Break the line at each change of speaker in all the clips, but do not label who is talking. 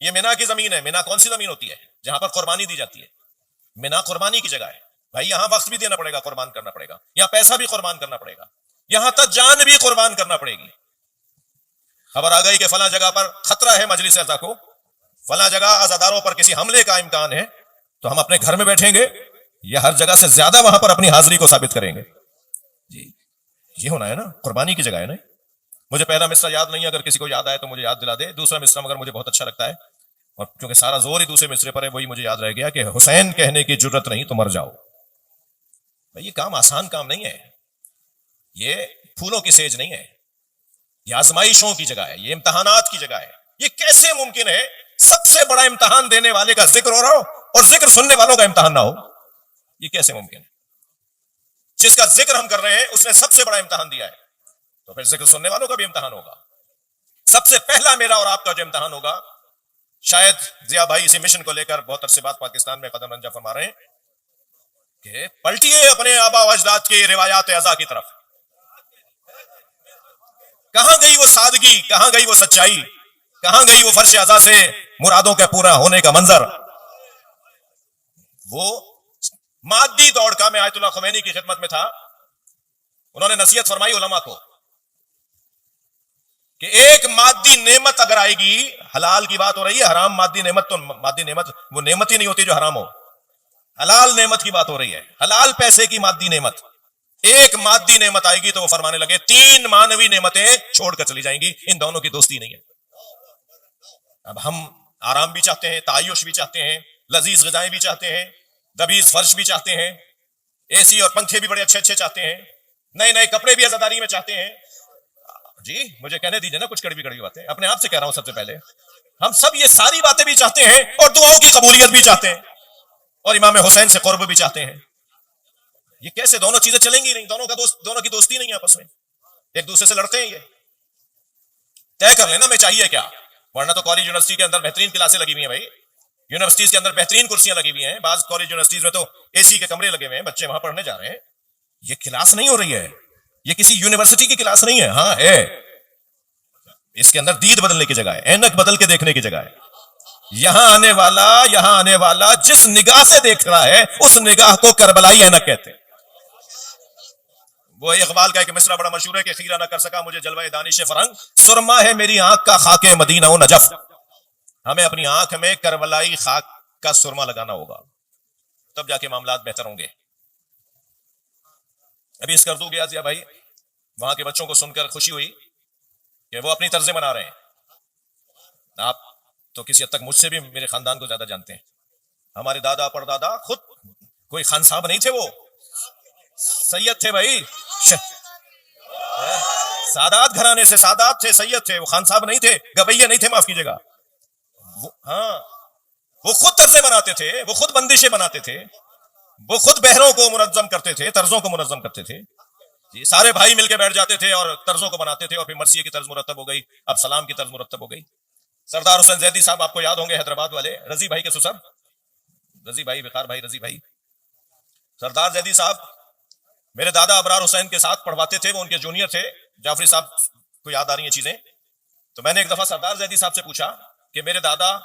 یہ مینا کی زمین ہے. مینا کون سی زمین ہوتی ہے؟ جہاں پر قربانی دی جاتی ہے. مینا قربانی کی جگہ ہے بھائی. یہاں وقت بھی دینا پڑے گا, قربان کرنا پڑے گا, یہاں پیسہ بھی قربان کرنا پڑے گا, یہاں تک جان بھی قربان کرنا پڑے گی. خبر آ گئی کہ فلاں جگہ پر خطرہ ہے مجلس عزا کو, فلاں جگہ عزاداروں پر کسی حملے کا امکان ہے, تو ہم اپنے گھر میں بیٹھیں گے یا ہر جگہ سے زیادہ وہاں پر اپنی حاضری کو ثابت کریں گے؟ جی یہ ہونا ہے نا, قربانی کی جگہ ہے نا. مجھے پہلا مصرع یاد نہیں ہے, اگر کسی کو یاد آئے تو مجھے یاد دلا دے. دوسرا مصرع مگر مجھے بہت اچھا لگتا ہے, اور کیونکہ سارا زور ہی دوسرے مصرے پر ہے, وہی مجھے یاد رہ گیا کہ حسین کہنے کی جرت نہیں تو مر جاؤ. بھائی یہ کام آسان کام نہیں ہے, یہ پھولوں کی سیج نہیں ہے, یہ آزمائشوں کی جگہ ہے, یہ امتحانات کی جگہ ہے. یہ کیسے ممکن ہے سب سے بڑا امتحان دینے والے کا ذکر ہو رہا ہو اور ذکر سننے والوں کا امتحان نہ ہو؟ یہ کیسے ممکن ہے؟ جس کا ذکر ہم کر رہے ہیں اس نے سب سے بڑا امتحان دیا ہے, تو پھر ذکر سننے والوں کا بھی امتحان ہوگا. سب سے پہلا میرا اور آپ کا جو امتحان ہوگا, شاید ضیاء بھائی اسی مشن کو لے کر بہت عرصے بعد پاکستان میں قدم رنجہ فرما رہے ہیں کہ پلٹیے اپنے آبا و اجداد کی روایات ازا کی طرف. کہاں گئی وہ سادگی, کہاں گئی وہ سچائی, کہاں گئی وہ فرش ازا سے مرادوں کے پورا ہونے کا منظر؟ وہ مادی دوڑ کا, میں آیت اللہ خمینی کی خدمت میں تھا, انہوں نے نصیحت فرمائی علماء کو کہ ایک مادی نعمت اگر آئے گی, حلال کی بات ہو رہی ہے, حرام مادی نعمت تو مادی نعمت وہ نعمت ہی نہیں ہوتی جو حرام ہو. حلال نعمت کی بات ہو رہی ہے, حلال پیسے کی مادی نعمت. ایک مادی نعمت آئے گی تو وہ فرمانے لگے 3 مانوی نعمتیں چھوڑ کر چلی جائیں گی, ان دونوں کی دوستی نہیں ہے. اب ہم آرام بھی چاہتے ہیں, تعیش بھی چاہتے ہیں, لذیذ غذائیں بھی چاہتے ہیں, دبیز فرش بھی چاہتے ہیں, اے سی اور پنکھے بھی بڑے اچھے اچھے چاہتے ہیں, نئے نئے کپڑے بھی عزاداری میں چاہتے ہیں. جی مجھے کہنے دیجیے نا کچھ کڑوی کڑوی باتیں, اپنے آپ سے کہہ رہا ہوں. سب سے پہلے ہم سب یہ ساری باتیں بھی چاہتے ہیں اور دعاؤں کی قبولیت بھی چاہتے ہیں اور امام حسین سے قرب بھی چاہتے ہیں. یہ کیسے دونوں چیزیں چلیں گی نہیں؟ دونوں کی دوستی نہیں ہے آپس میں, ایک دوسرے سے لڑتے ہیں. یہ طے کر لینا میں چاہیے کیا, ورنہ تو کالج یونیورسٹی کے اندر بہترین کلاسیں لگی ہوئی ہیں بھائی, یونیورسٹیز کے اندر بہترین کرسیاں لگی ہوئی ہیں, بعض کالج یونیورسٹیز میں تو اے سی کے کمرے لگے ہوئے ہیں, بچے وہاں پڑھنے جا رہے ہیں. یہ کلاس نہیں ہو رہی ہے, یہ کسی یونیورسٹی کی کلاس نہیں ہے. ہاں ہے, اس کے اندر دید بدلنے کی جگہ ہے, اینک بدل کے دیکھنے کی جگہ ہے. یہاں آنے والا جس نگاہ سے دیکھ رہا ہے اس نگاہ کو کربلائی اینک کہتے ہیں. وہ اقبال کا ایک مصرع بڑا مشہور ہے کہ خیرہ نہ کر سکا مجھے جلوہ دانش فرنگ, سرما ہے میری آنکھ کا خاک مدینہ و نجف. ہمیں اپنی آنکھ میں کربلائی خاک کا سرما لگانا ہوگا, تب جا کے معاملات بہتر ہوں گے. ابھی اس کردو گیا ضیاء بھائی, وہاں کے بچوں کو سن کر خوشی ہوئی کہ وہ اپنی طرزیں بنا رہے ہیں. آپ تو کسی حد تک مجھ سے بھی میرے خاندان کو زیادہ جانتے ہیں. ہمارے دادا پردادا خود کوئی خان صاحب نہیں تھے, وہ سید تھے بھائی, سادات گھرانے سے, سادات تھے, سید تھے, وہ خان صاحب نہیں تھے, گویے نہیں تھے, معاف کیجیے گا. ہاں وہ خود طرزیں بناتے تھے, وہ خود بندشیں بناتے تھے, وہ خود بہروں کو منظم کرتے تھے, طرزوں کو منظم کرتے تھے. جی سارے بھائی مل کے بیٹھ جاتے تھے اور طرزوں کو بناتے تھے, اور پھر مرثیے کی طرز مرتب ہو گئی, اب سلام کی طرز مرتب ہو گئی. سردار حسین زیدی صاحب آپ کو یاد ہوں گے, حیدرآباد والے, رضی بھائی کے سسر, رضی بھائی, وقار بھائی, رضی بھائی. سردار زیدی صاحب میرے دادا ابرار حسین کے ساتھ پڑھواتے تھے, وہ ان کے جونیئر تھے. جعفری صاحب کو یاد آ رہی ہیں چیزیں. تو میں نے ایک دفعہ سردار زیدی صاحب سے پوچھا کہ میرے دادا,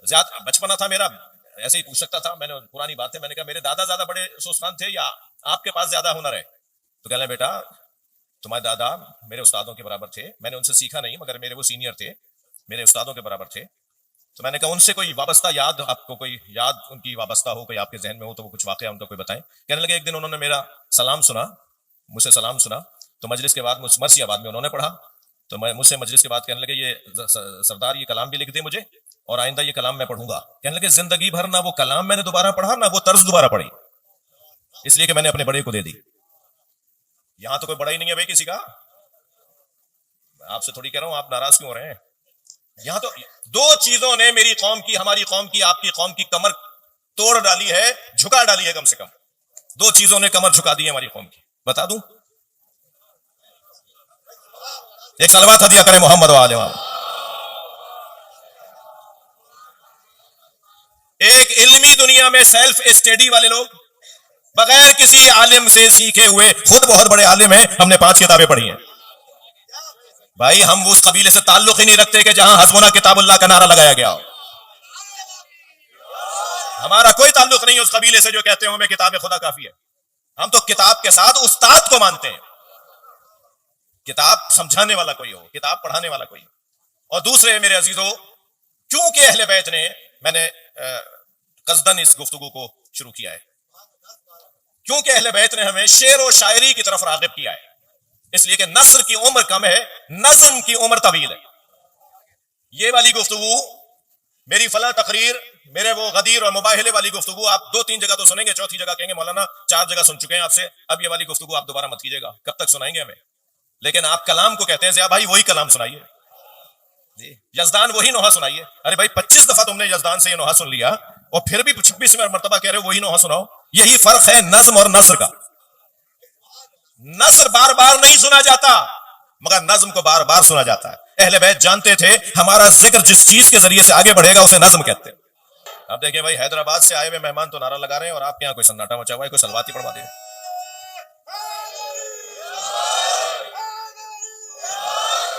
زیادہ بچپنا تھا میرا, ایسے ہی پوچھ سکتا تھا, میں نے پرانی بات ہے, میں نے کہا میرے دادا زیادہ بڑے سوسخان تھے یا آپ کے پاس زیادہ ہنر ہے؟ تو کہہ لیں بیٹا تمہارے دادا میرے استادوں کے برابر تھے, میں نے ان سے سیکھا نہیں مگر میرے وہ سینئر تھے, میرے استادوں کے برابر تھے. تو میں نے کہا ان سے کوئی وابستہ یاد, آپ کو کوئی یاد ان کی وابستہ ہو, کوئی آپ کے ذہن میں ہو تو وہ کچھ واقعہ ان کا کوئی بتائیں. کہنے لگے ایک دن انہوں نے میرا سلام سنا, مجھ سے سلام سنا, تو مجلس کے بعد مرثیہ آباد میں انہوں نے پڑھا, تو میں مجھ سے مجلس کے بعد کہنے لگے یہ سردار یہ کلام بھی لکھ دے مجھے, اور آئندہ یہ کلام میں پڑھوں گا. کہنے لگے زندگی بھر نہ وہ کلام میں نے دوبارہ پڑھا نہ وہ طرز دوبارہ پڑھی, اس لیے کہ میں نے اپنے بڑے کو دے دی. یہاں تو کوئی بڑا ہی نہیں ہے بھائی کسی کا, آپ سے تھوڑی کہہ رہا ہوں, آپ ناراض کیوں ہو رہے ہیں؟ یہاں تو 2 چیزوں نے میری قوم کی, ہماری قوم کی, آپ کی قوم کی کمر توڑ ڈالی ہے, جھکا ڈالی ہے. کم سے کم 2 چیزوں نے کمر جھکا دی ہے ہماری قوم کی, بتا دوں. ایک صلوات ہدیہ کریں محمد و آل محمد. ایک علمی دنیا میں سیلف اسٹڈی والے لوگ, بغیر کسی عالم سے سیکھے ہوئے, خود بہت بڑے عالم ہیں, ہم نے 5 کتابیں پڑھی ہیں. بھائی ہم اس قبیلے سے تعلق ہی نہیں رکھتے کہ جہاں حسبنا کتاب اللہ کا نعرہ لگایا گیا ہو. ہمارا کوئی تعلق نہیں اس قبیلے سے جو کہتے ہیں ہمیں کتاب خدا کافی ہے. ہم تو کتاب کے ساتھ استاد کو مانتے ہیں. کتاب سمجھانے والا کوئی ہو, کتاب پڑھانے والا کوئی ہو. اور دوسرے میرے عزیزو, کیونکہ اہل بیت نے, میں نے قصدن اس گفتگو کو شروع کیا ہے, کیونکہ اہل بیت نے ہمیں شعر و شاعری کی طرف راغب کیا ہے, اس لیے کہ نثر کی عمر کم ہے, نظم کی عمر طویل ہے. یہ والی گفتگو, میری فلاں تقریر, میرے وہ غدیر اور مباہلے والی گفتگو آپ 2-3 جگہ تو سنیں گے, چوتھی جگہ کہیں گے مولانا 4 جگہ سن چکے ہیں آپ سے, اب یہ والی گفتگو آپ دوبارہ مت کیجیے گا, کب تک سنائیں گے ہمیں. لیکن آپ کلام کو کہتے ہیں ضیاء بھائی وہی کلام سنائیے جی, یزدان وہی نوحہ سنائیے. ارے بھائی 25 دفعہ تم نے یزدان سے یہ نوحہ سن لیا اور پھر بھی 26ویں مرتبہ کہہ رہے ہو وہی نوحہ سناؤ. یہی فرق ہے نظم اور نثر کا. نثر بار بار نہیں سنا جاتا مگر نظم کو بار بار سنا جاتا ہے. اہل بیت جانتے تھے ہمارا ذکر جس چیز کے ذریعے سے آگے بڑھے گا اسے نظم کہتے ہیں. اب دیکھیں بھائی, حیدرآباد سے آئے ہوئے مہمان تو نعرہ لگا رہے ہیں اور آپ کے یہاں کوئی سناٹا مچا ہوا ہے, کوئی سلواتی پڑھوا دے.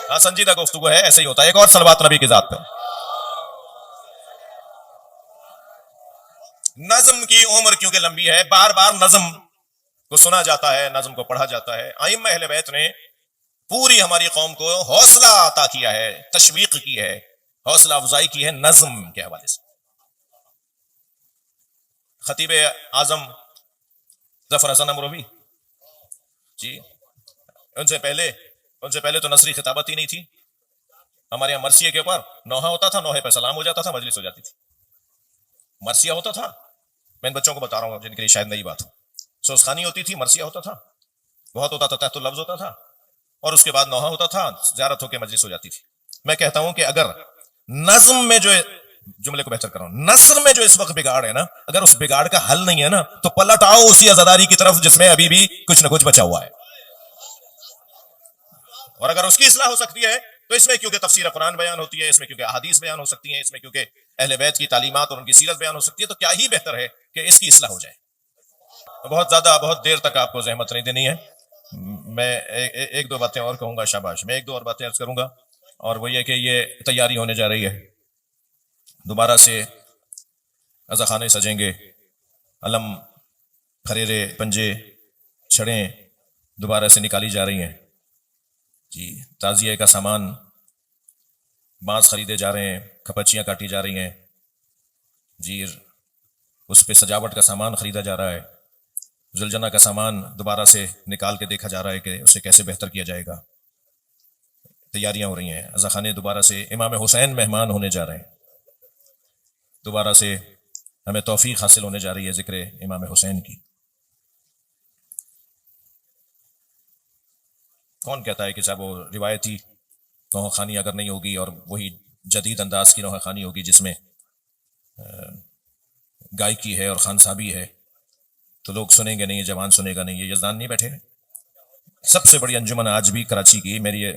ہاں سنجیدہ گفتگو ہے, ایسے ہی ہوتا ہے. ایک اور سلوات نبی کی ذات پہ. نظم کی عمر کیونکہ لمبی ہے, بار بار نظم کو سنا جاتا ہے, نظم کو پڑھا جاتا ہے. ائمہ اہل بیت نے پوری ہماری قوم کو حوصلہ عطا کیا ہے, تشویق کی ہے, حوصلہ افزائی کی ہے نظم کے حوالے سے. خطیب اعظم ظفر حسن امروی جی, ان سے پہلے تو نثری خطابت ہی نہیں تھی. ہمارے یہاں مرثیے کے اوپر نوحہ ہوتا تھا, نوحے پہ سلام ہو جاتا تھا, مجلس ہو جاتی تھی. مرثیہ ہوتا تھا, میں ان بچوں کو بتا رہا ہوں جن کے لیے شاید نئی بات ہو. سوسخانی ہوتی تھی, مرثیہ ہوتا تھا, بہت ہوتا تھا, تحت اللفظ ہوتا تھا, اور اس کے بعد نوحہ ہوتا تھا, زیارت ہو کے مجلس ہو جاتی تھی. میں کہتا ہوں کہ اگر نظم میں جو, جملے کو بہتر کراؤں, نثر میں جو اس وقت بگاڑ ہے نا, اگر اس بگاڑ کا حل نہیں ہے نا تو پلٹ آؤ اسی عزاداری کی طرف جس میں ابھی بھی کچھ نہ کچھ بچا ہوا ہے. اور اگر اس کی اصلاح ہو سکتی ہے تو اس میں کیونکہ تفسیر قرآن بیان ہوتی ہے, اس میں کیونکہ احادیث بیان ہو سکتی ہیں, اس میں کیونکہ اہل بیت کی تعلیمات اور ان کی سیرت بیان ہو سکتی ہے, تو کیا ہی بہتر ہے کہ اس کی اصلاح ہو جائے. بہت دیر تک آپ کو زحمت نہیں دینی ہے. میں ایک دو باتیں اور کہوں گا, شاباش, میں ایک دو اور باتیں عرض کروں گا, اور وہ یہ کہ یہ تیاری ہونے جا رہی ہے, دوبارہ سے عزاخانے سجیں گے, علم, خریرے, پنجے, چھڑیں دوبارہ سے نکالی جا رہی ہیں جی. تعزیے کا سامان, بانس خریدے جا رہے ہیں, کھپچیاں کاٹی جا رہی ہیں جی, اس پہ سجاوٹ کا سامان خریدا جا رہا ہے, زلجنہ کا سامان دوبارہ سے نکال کے دیکھا جا رہا ہے کہ اسے کیسے بہتر کیا جائے گا. تیاریاں ہو رہی ہیں. عزاخانے دوبارہ سے امام حسین مہمان ہونے جا رہے ہیں, دوبارہ سے ہمیں توفیق حاصل ہونے جا رہی ہے ذکر امام حسین کی. کون کہتا ہے کہ صاحب وہ روایتی نوحہ خوانی اگر نہیں ہوگی اور وہی جدید انداز کی نوحہ خوانی ہوگی جس میں گائکی ہے اور خان صاحبی ہے تو لوگ سنیں گے نہیں, جوان سنے گا نہیں. یہ یزدان نہیں بیٹھے ہیں. سب سے بڑی انجمن آج بھی کراچی کی, میرے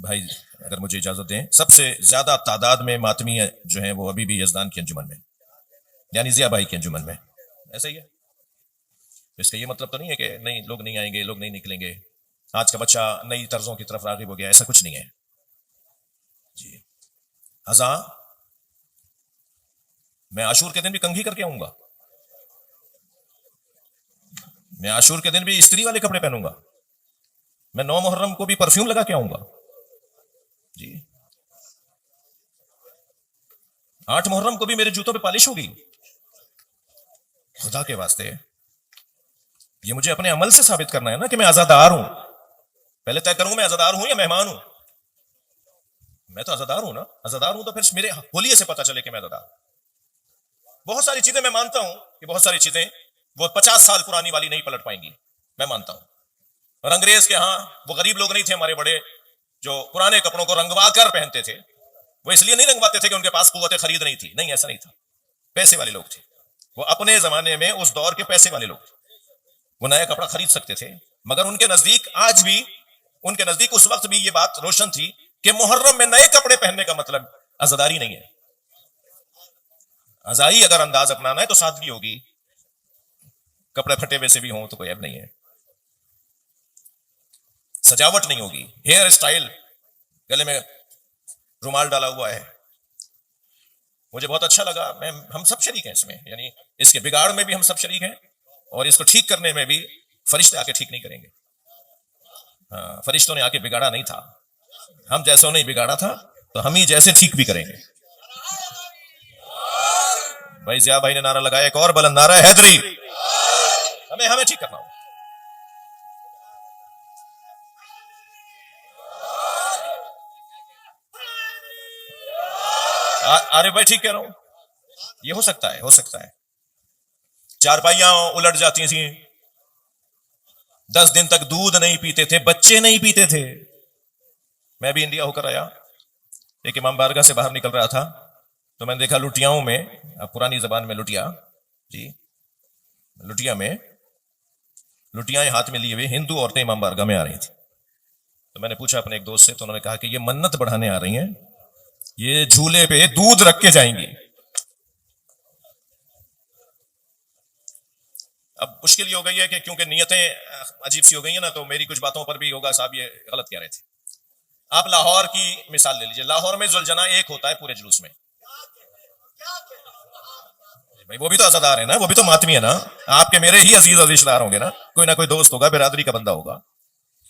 بھائی اگر مجھے اجازت دیں, سب سے زیادہ تعداد میں ماتمی جو ہیں وہ ابھی بھی یزدان کی انجمن میں, یعنی ضیاء بھائی کی انجمن میں. ایسا ہی ہے. اس کا یہ مطلب تو نہیں ہے کہ نہیں لوگ نہیں آئیں گے, لوگ نہیں نکلیں گے, آج کا بچہ نئی طرزوں کی طرف راغب ہو گیا, ایسا کچھ نہیں ہے جی. ہزاں میں عاشور کے دن بھی کنگھی کر کے آؤں گا, میں عاشور کے دن بھی استری والے کپڑے پہنوں گا, میں 9 محرم کو بھی پرفیوم لگا کے آؤں گا جی, 8 محرم کو بھی میرے جوتوں پہ پالش ہوگی. خدا کے واسطے یہ مجھے اپنے عمل سے ثابت کرنا ہے نا کہ میں عزادار ہوں. پہلے طے کروں میں عزادار ہوں یا مہمان ہوں. میں تو عزادار ہوں نا, عزادار ہوں تو پھر میرے ہولیے سے پتہ چلے کہ میں عزادار ہوں. بہت ساری چیزیں میں مانتا ہوں کہ بہت ساری چیزیں وہ 50 سال پرانی والی نہیں پلٹ پائیں گی, میں مانتا ہوں. اور انگریز کے ہاں وہ غریب لوگ نہیں تھے ہمارے بڑے جو پرانے کپڑوں کو رنگوا کر پہنتے تھے. وہ اس لیے نہیں رنگواتے تھے کہ ان کے پاس قوت خرید نہیں تھی, نہیں ایسا نہیں تھا. پیسے والے لوگ تھے وہ, اپنے زمانے میں اس دور کے پیسے والے لوگ تھے, وہ نیا کپڑا خرید سکتے تھے. مگر ان کے نزدیک آج بھی, ان کے نزدیک اس وقت بھی یہ بات روشن تھی کہ محرم میں نئے کپڑے پہننے کا مطلب عزاداری نہیں ہے. عزائی اگر انداز اپنانا ہے تو سادگی ہوگی, کپڑے پھٹے ہوئے سے بھی ہوں تو کوئی عیب نہیں ہے. سجاوٹ نہیں ہوگی, ہیئر اسٹائل, گلے میں رومال ڈالا ہوا ہے, مجھے بہت اچھا لگا. ہم سب شریک ہیں اس میں, یعنی اس کے بگاڑ میں بھی ہم سب شریک ہیں, اور اس کو ٹھیک کرنے میں بھی فرشتے آ کے ٹھیک نہیں کریں گے. ہاں, فرشتوں نے آ کے بگاڑا نہیں تھا, ہم جیسوں نے بگاڑا تھا, تو ہم ہی جیسے ٹھیک بھی کریں گے. بھائی ضیاء بھائی نے نعرہ لگایا, ایک اور بلند نعرہ ہے حیدری. ہمیں ٹھیک کرنا ہو. عارف بھائی ٹھیک کہہ رہا ہوں, یہ ہو سکتا ہے, ہو سکتا ہے. چارپائیاں الٹ جاتی تھیں, 10 دن تک دودھ نہیں پیتے تھے, بچے نہیں پیتے تھے. میں بھی انڈیا ہو کر آیا, ایک امام بارگاہ سے باہر نکل رہا تھا, تو میں نے دیکھا لٹیاؤں میں, پرانی زبان میں لٹیا, جی لٹیا میں, لٹیاں ہاتھ میں لیے ہوئے ہندو عورتیں امام بارگاہ میں آ رہی تھیں. تو میں نے پوچھا اپنے ایک دوست سے, تو انہوں نے کہا کہ یہ منت بڑھانے آ رہی ہیں, یہ جھولے پہ دودھ رکھ کے جائیں گی. اب مشکل یہ ہو گئی ہے کہ کیونکہ نیتیں عجیب سی ہو گئی ہیں نا, تو میری کچھ باتوں پر بھی ہوگا صاحب یہ غلط کہہ رہے تھے. آپ لاہور کی مثال لے لیجئے, لاہور میں ذوالجناح ایک ہوتا ہے پورے جلوس میں. بھائی وہ بھی تو عزادار ہے نا, وہ بھی تو ماتمی ہے نا, آپ کے میرے ہی عزیز رشتہ دار ہوں گے نا, کوئی نہ کوئی دوست ہوگا, برادری کا بندہ ہوگا.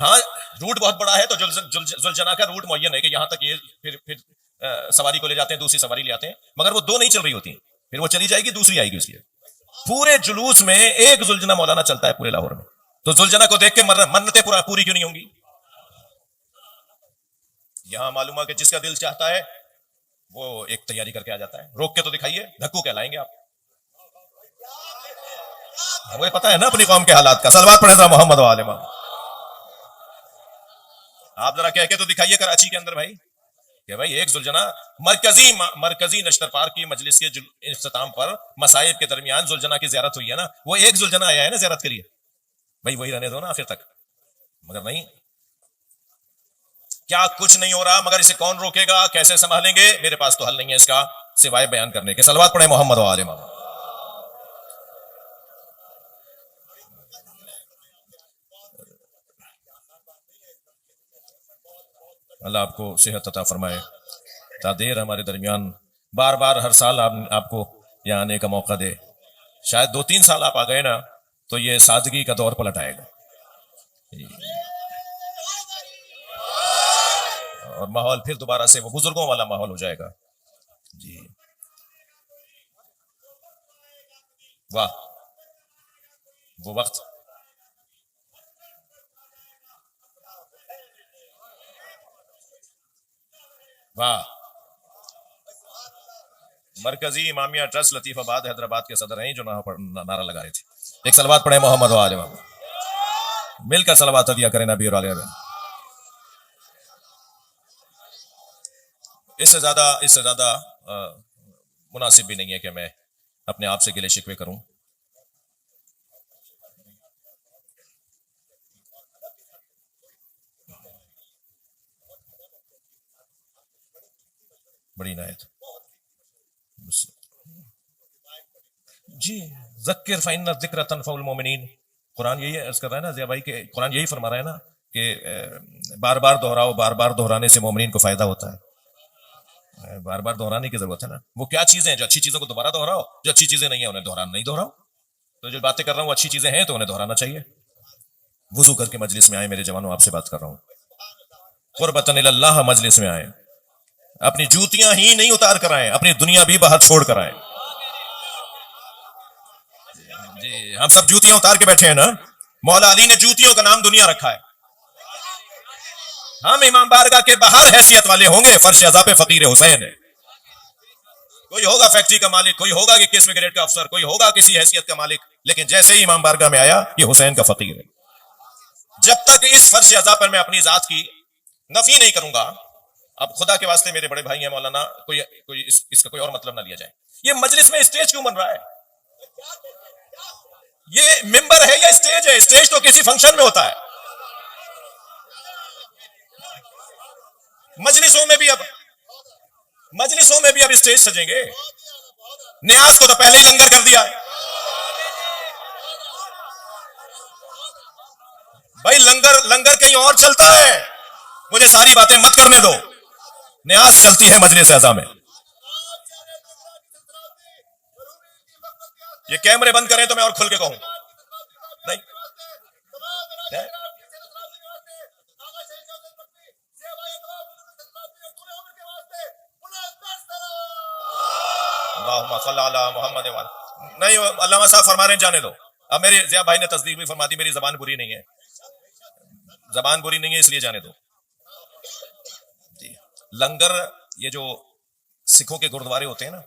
ہاں روٹ بہت بڑا ہے, تو ذوالجناح کا روٹ معین ہے کہ یہاں تک یہ پھر سواری کو لے جاتے ہیں, دوسری سواری لے آتے ہیں, مگر وہ 2 نہیں چل رہی ہوتی, پھر وہ چلی جائے گی, دوسری آئے گی. اس لیے پورے جلوس میں ایک ذوالجناح مولانا چلتا ہے پورے لاہور میں. تو ذوالجناح کو دیکھ کے منتیں پوری کیوں نہیں ہوں گی؟ یہاں معلوم ہے کہ جس کا دل چاہتا ہے وہ ایک تیاری کر کے آ جاتا ہے. روک کے تو دکھائیے, دھکو کہلائیں گے آپ. مجھے پتا ہے نا اپنی قوم کے حالات کا. صلوات پڑھیں ذرا محمد و آل محمد. آپ ذرا کہہ کے تو دکھائیے کراچی کے اندر بھائی کہ بھائی ایک ذوالجناح مرکزی نشتر پارک کی مجلس کے اختتام پر مصائب کے درمیان ذوالجناح کی زیارت ہوئی ہے نا, وہ ایک ذوالجناح آیا ہے نا زیارت کے لیے. بھائی وہی رہنے دو نا آخر تک. مگر نہیں, کیا کچھ نہیں ہو رہا, مگر اسے کون روکے گا, کیسے سنبھالیں گے؟ میرے پاس تو حل نہیں ہے اس کا سوائے بیان کرنے کے. صلوات پڑھیں محمد و آل محمد. اللہ آپ کو صحت عطا فرمائے, تا دیر ہمارے درمیان بار بار ہر سال آپ کو یہاں آنے کا موقع دے. شاید 2-3 سال آپ آ گئے نا, تو یہ سادگی کا دور پلٹ آئے گا, اور ماحول پھر دوبارہ سے وہ بزرگوں والا ماحول ہو جائے گا. جی واہ, وہ وقت واہ. مرکزی امامیہ ٹرسٹ لطیف آباد حیدرآباد کے صدر ہیں جو نعرہ لگا رہے تھے. ایک صلوات پڑھیں محمد و آل محمد. مل کر صلوات عطیہ کریں نبی اور آل محمد. اس سے زیادہ مناسب بھی نہیں ہے کہ میں اپنے آپ سے گلے شکوے کروں. بڑی عنایت. جی ذکر فإن الذکر تنفع المؤمنین. قرآن یہی عرض کر رہا ہے نا ضیاء بھائی, کہ قرآن یہی فرما رہا ہے نا کہ بار بار دہراؤ, بار بار دہرانے سے مومنین کو فائدہ ہوتا ہے. بار بار دہرانے کی ضرورت ہے نا. وہ کیا چیزیں ہیں جو اچھی چیزوں کو دوبارہ دہراؤ, جو اچھی چیزیں نہیں ہیں انہیں دہرانا نہیں دہراؤ. تو جو باتیں کر رہا ہوں وہ اچھی چیزیں ہیں تو انہیں دہرانا چاہیے. وضو کر کے مجلس میں آئے میرے جوانوں, آپ سے بات کر رہا ہوں. قربتاً اللہ مجلس میں آئے, اپنی جوتیاں ہی نہیں اتار کر آئے, اپنی دنیا بھی باہر چھوڑ کر آئے. جی ہم سب جوتیاں اتار کے بیٹھے ہیں نا. مولا علی نے جوتیوں کا نام دنیا رکھا ہے. ہم امام بارگاہ کے باہر حیثیت والے ہوں گے, فرش عذاب فقیر حسین ہے. کوئی ہوگا فیکٹری کا مالک, کوئی ہوگا کہ کس گریڈ کا افسر, کوئی ہوگا کسی حیثیت کا مالک, لیکن جیسے ہی امام بارگاہ میں آیا یہ حسین کا فقیر ہے. جب تک اس فرش عذاب پر میں اپنی ذات کی نفی نہیں کروں گا. اب خدا کے واسطے میرے بڑے بھائی ہیں مولانا, کوئی اس کا کوئی اور مطلب نہ لیا جائے. یہ مجلس میں اسٹیج کیوں بن رہا ہے؟ یہ ممبر ہے یا اسٹیج ہے؟ اسٹیج تو کسی فنکشن میں ہوتا ہے. مجلسوں میں بھی اب اسٹیج سجیں گے. نیاز کو تو پہلے ہی لنگر کر دیا. بھائی لنگر کہیں اور چلتا ہے, مجھے ساری باتیں مت کرنے دو. نیاز چلتی ہے مجلس اعظم میں. یہ کیمرے بند کریں تو میں اور کھل کے کہوں نہیں. اللہم صلی علی محمد نہیں. علامہ صاحب فرما رہے ہیں جانے دو. اب میری ضیاء بھائی نے تصدیق بھی فرما دی, میری زبان بری نہیں ہے, زبان بری نہیں ہے, اس لیے جانے دو. جی لنگر, یہ جو سکھوں کے گردوارے ہوتے ہیں نا,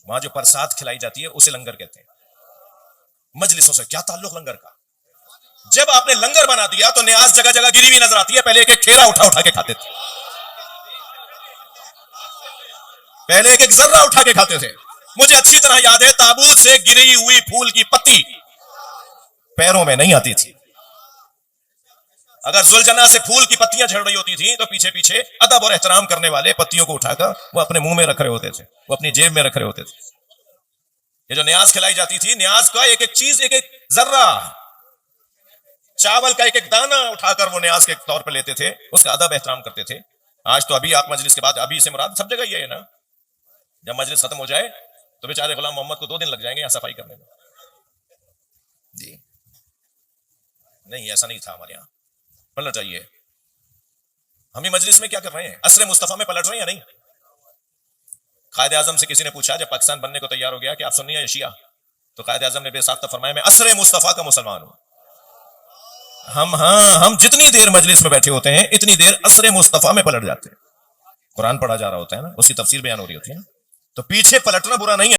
وہاں جو پرساد کھلائی جاتی ہے اسے لنگر کہتے ہیں. مجلسوں سے کیا تعلق لنگر کا؟ جب آپ نے لنگر بنا دیا تو نیاز جگہ جگہ گری ہوئی نظر آتی ہے. پہلے ایک ایک کھیرا اٹھا اٹھا کے کھاتے تھے, پہلے ایک ایک ذرہ اٹھا کے کھاتے تھے. مجھے اچھی طرح یاد ہے تابوت سے گری ہوئی پھول کی پتی پیروں میں نہیں آتی تھی. اگر ذوالجناح سے پھول کی پتیاں جھڑ رہی ہوتی تھی تو پیچھے پیچھے ادب اور احترام کرنے والے پتیوں کو اٹھا کر وہ اپنے منہ میں رکھ رہے ہوتے تھے, وہ اپنی جیب میں رکھ رہے ہوتے تھے. یہ جو نیاز کھلائی جاتی تھی, نیاز کا ایک ایک چیز, ایک ایک ذرہ, چاول کا ایک ایک دانہ اٹھا کر وہ نیاز کے طور پہ لیتے تھے, اس کا ادب احترام کرتے تھے. آج تو ابھی آپ مجلس کے بعد, ابھی سے مراد سب جگہ یہ ہے نا, جب مجلس ختم ہو جائے تو بیچارے غلام محمد کو 2 دن لگ جائیں گے یہاں صفائی کرنے میں. جی نہیں, ایسا نہیں تھا ہمارے یہاں. پلٹ جائیے. ہم ہی مجلس میں کیا کر رہے ہیں؟ عصر مصطفیٰ میں پلٹ رہے ہیں یا نہیں؟ قائد اعظم سے کسی نے پوچھا جب پاکستان بننے کو تیار ہو گیا کہ آپ سنی یا شیعہ, تو قائد اعظم نے بے ساختہ فرمایا میں عصر مصطفیٰ کا مسلمان ہوں. ہم جتنی دیر مجلس میں بیٹھے ہوتے ہیں اتنی دیر عصر مصطفیٰ میں پلٹ جاتے ہیں. قرآن پڑھا جا رہا ہوتا ہے نا, اس کی تفسیر بیان ہو رہی ہوتی ہے نا, تو پیچھے پلٹنا برا نہیں ہے.